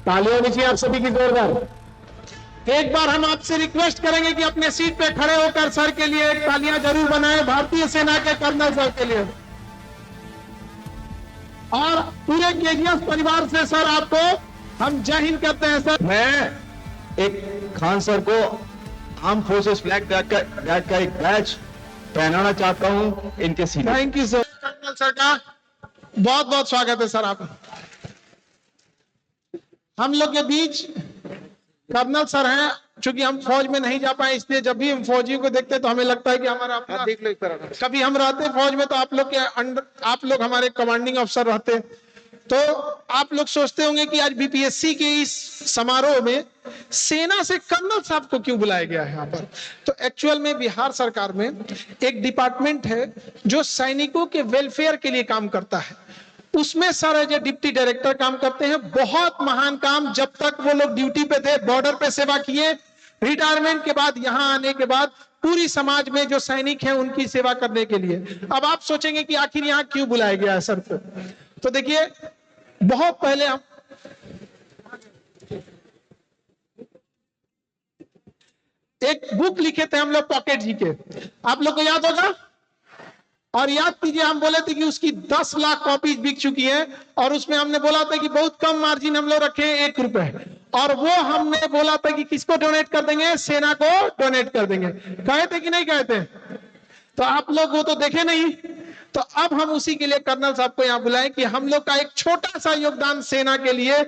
तालियां नीचे आप सभी की जोरदार। एक बार हम आपसे रिक्वेस्ट करेंगे कि अपने सीट पे खड़े होकर सर के लिए एक तालियां जरूर बनाएं, भारतीय सेना के कर्नल सर के लिए। और पूरे केजीएफ परिवार से सर आपको हम जय हिंद कहते हैं सर। मैं एक खान सर को आर्म फोर्सेस फ्लैग का एक बैच पहनाना चाहता हूं इनके सीने। Thank you sir. Colonel sir का बहुत बहुत स्वागत है सर। आप हम लोग के बीच कर्नल सर हैं। चूंकि हम फौज में नहीं जा पाए, इसलिए जब भी हम फौजियों को देखते हैं तो हमें लगता है कि हमारा अपना देख लो। कभी हम रहते फौज में तो आप लोग के अंडर, आप लोग हमारे कमांडिंग अफसर रहते, तो आप लोग सोचते होंगे कि आज बीपीएससी के इस समारोह में सेना से कर्नल साहब को क्यों बुलाया गया है यहाँ पर। तो एक्चुअल में बिहार सरकार में एक डिपार्टमेंट है जो सैनिकों के वेलफेयर के लिए काम करता है। उसमें sir as a deputy director काम करते हैं। बहुत महान काम, जब तक वो लोग ड्यूटी पे थे बॉर्डर पे सेवा किए, रिटायरमेंट के बाद यहाँ आने के बाद पूरी समाज में जो सैनिक हैं उनकी सेवा करने के लिए। अब आप सोचेंगे कि आखिर यहाँ क्यों बुलाया गया है सर को। तो देखिए, बहुत पहले हम एक बुक लिखे थे हम लोग पॉकेट जी के, आप लोग को याद होगा। और याद कीजिए, हम बोले थे कि उसकी 10 लाख कॉपीज बिक चुकी है और उसमें हमने बोला था कि बहुत कम मार्जिन हम लोग रखे हैं, 1 रुपए। और वो हमने बोला था कि किसको डोनेट कर देंगे, सेना को डोनेट कर देंगे। कहे थे कि नहीं कहे थे? तो आप लोग वो तो देखे नहीं। तो अब हम उसी के लिए कर्नल साहब को यहाँ बुलाएं कि हम लोग का एक छोटा सा योगदान सेना के लिए,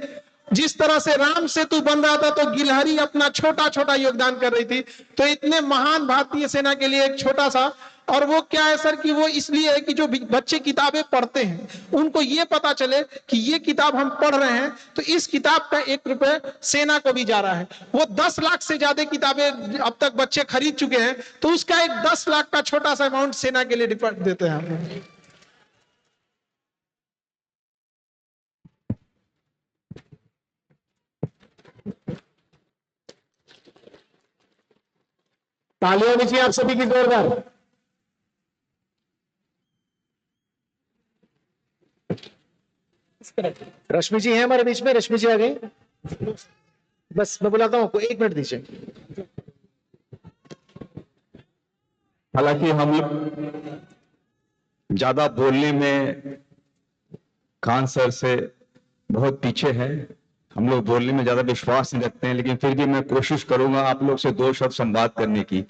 जिस तरह से राम सेतु बन रहा था तो गिलहरी अपना छोटा छोटा योगदान कर रही थी, तो इतने महान भारतीय सेना के लिए एक छोटा सा। और वो क्या है सर कि वो इसलिए है कि जो बच्चे किताबें पढ़ते हैं उनको ये पता चले कि ये किताब हम पढ़ रहे हैं, तो इस किताब का 1 रुपए सेना को भी जा रहा है। वो 10 लाख से ज्यादा किताबें अब तक बच्चे खरीद चुके हैं, तो उसका एक 10 लाख का छोटा सा अमाउंट सेना के लिए डिफॉल्ट देते हैं हम। तालियां नीचे आप सभी की जोरदार। रश्मि जी हैं हमारे बीच में। रश्मि जी आ गई। बस मैं बुलाता हूँ आपको, 1 मिनट दीजिए। हालांकि हम लोग ज्यादा बोलने में खान सर से बहुत पीछे हैं, हम लोग बोलने में ज्यादा विश्वास नहीं रखते हैं, लेकिन फिर भी मैं कोशिश करूंगा आप लोग से 2 शब्द संवाद करने की।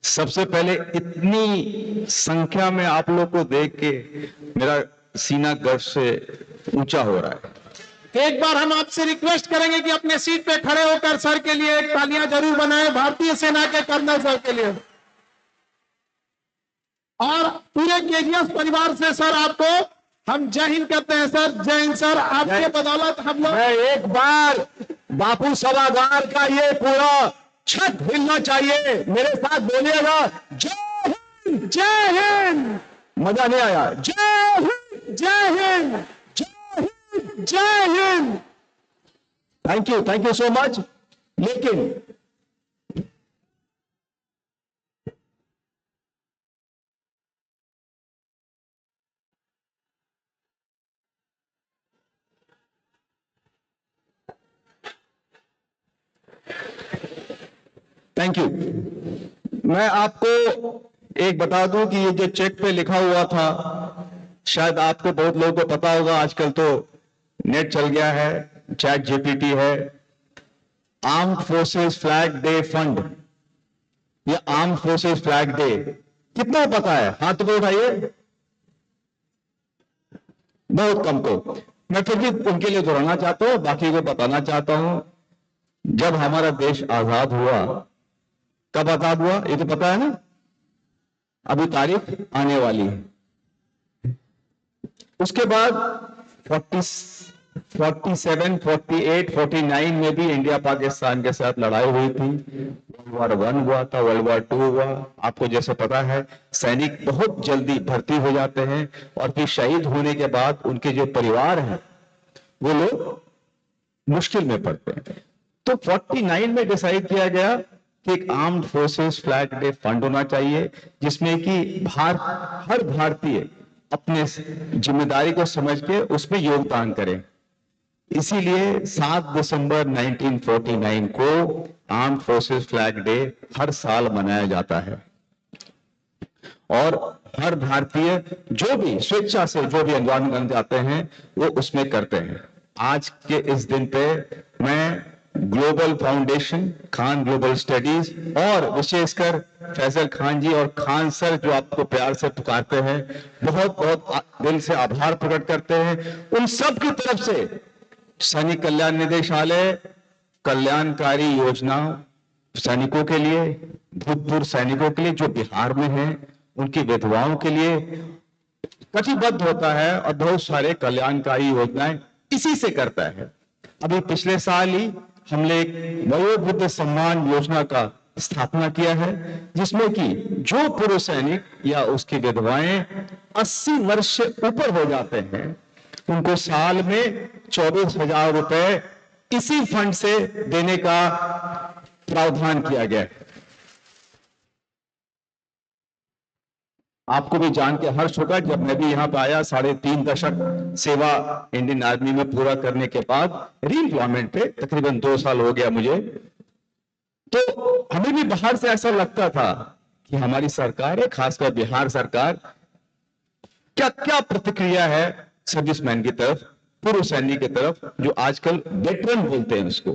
सबसे पहले, इतनी संख्या में आप लोग को देख के मेरा सीना गर्व से ऊंचा हो रहा है। एक बार हम आपसे रिक्वेस्ट करेंगे कि अपने सीट पे खड़े होकर सर के लिए एक तालियां जरूर बनाएं, भारतीय सेना के कर्नल सर के लिए। और पूरे केजीएफ परिवार से सर आपको हम जय हिंद कहते हैं सर। जय हिंद सर, आपके बदौलत हम लोग। मैं एक बार बापू सभागार का ये पूरा छत हिलना चाहिए, मेरे साथ बोलिएगा जय हिंद। जय हिंद। मजा नहीं आया? जय हिंद, जय हिंद, जय हिंद, जय Hind. Thank you so much. लेकिन थैंक यू। मैं आपको एक बता दूं कि ये जो चेक पे लिखा हुआ था, शायद आपको बहुत लोगों को पता होगा, आजकल तो नेट चल गया है, चैट जीपीटी है। Armed forces flag day fund, ये आर्म्ड फोर्सेस फ्लैग डे कितना पता है? हाथ को उठाइए। बहुत कम को। मैं फिर भी उनके लिए दोहराना चाहता हूं, बाकी को बताना चाहता हूं। जब हमारा देश आजाद हुआ, कब आजाद हुआ ये तो पता है ना? अभी तारीख आने वाली है। उसके बाद 47, 48, 49 में भी इंडिया पाकिस्तान के साथ लड़ाई हुई थी। World War I हुआ था, World War II हुआ। आपको जैसे पता है, सैनिक बहुत जल्दी भर्ती हो जाते हैं और फिर शहीद होने के बाद उनके जो परिवार हैं वो लोग मुश्किल में पड़ते हैं। तो 49 में डिसाइड किया गया कि एक armed forces flag day fund होना चाहिए, जिसमें कि हर भारतीय अपने जिम्मेदारी को समझ के उसमें योगदान करें। इसीलिए 7 दिसंबर 1949 को आर्म्ड फोर्सेस फ्लैग डे हर साल मनाया जाता है और हर भारतीय जो भी स्वेच्छा से जो भी अंदोलन करना चाहते हैं वो उसमें करते हैं। आज के इस दिन पे मैं global foundation, Khan global studies और विशेषकर फैजल खान जी और खान सर जो आपको प्यार से पुकारते हैं, बहुत बहुत दिल से आभार प्रकट करते हैं उन सब की तरफ से। सैनिक कल्याण निदेशालय कल्याणकारी योजना सैनिकों के लिए, भूतपूर्व सैनिकों के लिए जो बिहार में हैं, उनकी विधवाओं के लिए कटिबद्ध होता है और बहुत सारे कल्याणकारी योजनाएं इसी से करता है। अभी पिछले साल ही हमने एक वयोवृद्ध सम्मान योजना का स्थापना किया है, जिसमें कि जो पूर्व सैनिक या उसकी विधवाएं 80 वर्ष से ऊपर हो जाते हैं, उनको साल में 24,000 रुपए इसी फंड से देने का प्रावधान किया गया है। आपको भी जान के हर्ष होगा, जब मैं भी यहाँ पे आया 3.5 दशक सेवा इंडियन आर्मी में पूरा करने के बाद रीएम्प्लॉयमेंट पे तकरीबन 2 साल हो गया मुझे, तो हमें भी बाहर से ऐसा लगता था कि हमारी सरकार है, खासकर बिहार सरकार, क्या क्या प्रतिक्रिया है सर्विसमैन की तरफ, पूर्व सैनिक की तरफ, जो आजकल वेटरन बोलते हैं उसको।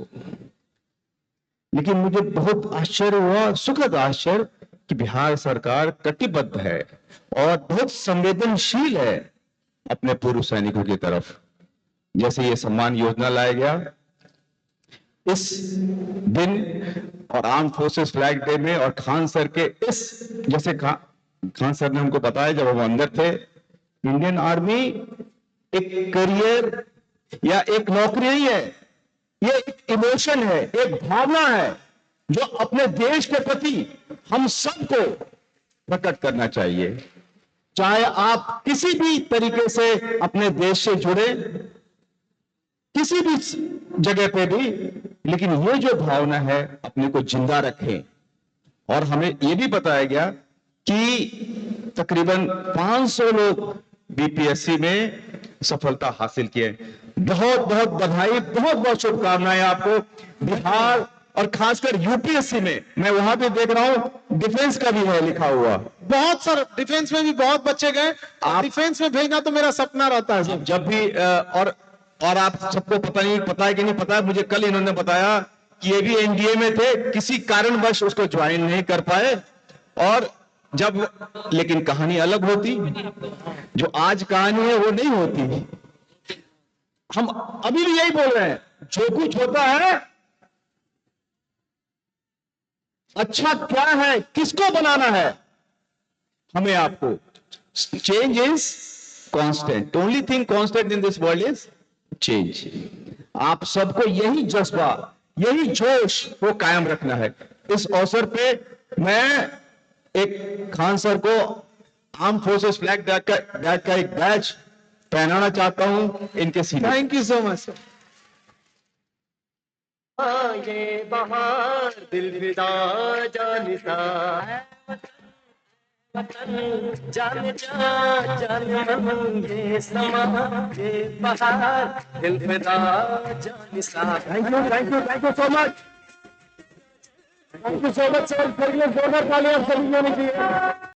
लेकिन मुझे बहुत आश्चर्य हुआ, सुखद आश्चर्य, कि बिहार सरकार कटिबद्ध है और बहुत संवेदनशील है अपने पूर्व सैनिकों की तरफ। जैसे ये सम्मान योजना लाया गया इस दिन और आर्म फोर्सेस फ्लैग डे में, और खान सर के इस, जैसे खान सर ने हमको बताया जब हम अंदर थे, इंडियन आर्मी एक करियर या एक नौकरी नहीं है, ये एक इमोशन है, एक भावना है जो अपने देश के प्रति हम सबको प्रकट करना चाहिए। चाहे आप किसी भी तरीके से अपने देश से जुड़े, किसी भी जगह पे भी, लेकिन ये जो भावना है अपने को जिंदा रखें। और हमें ये भी बताया गया कि तकरीबन 500 लोग बीपीएससी में सफलता हासिल किए। बहुत बहुत बधाई, बहुत बहुत शुभकामनाएं आपको। बिहार और खासकर यूपीएससी में, मैं वहां पे देख रहा हूं डिफेंस का भी है लिखा हुआ, बहुत सर डिफेंस में भी बहुत बच्चे गए। डिफेंस में भेजना तो मेरा सपना रहता है सर। जब भी और आप सबको पता है कि नहीं पता है, मुझे कल इन्होंने बताया कि ये भी एनडीए में थे, किसी कारणवश उसको ज्वाइन नहीं कर पाए। और जब, लेकिन कहानी अलग होती, जो आज कहानी है वो नहीं होती। हम अभी भी यही बोल रहे हैं, जो कुछ होता है अच्छा क्या है, किसको बनाना है, हमें आपको। Change is constant, only thing constant in this world is change. आप सबको यही जज्बा, यही जोश को कायम रखना है। इस अवसर पे मैं एक खान सर को आर्म फोर्सेस फ्लैग डे का एक बैच पहनाना चाहता हूं इनके सीने। Thank you so much sir. ये बहार दिल फिदा जानिसा, जान जा जान मन ये समा, ये बहार दिल फिदा जानिसा। Thank you so much, thank you so much sir. जोरदार तालियां सभी को चाहिए।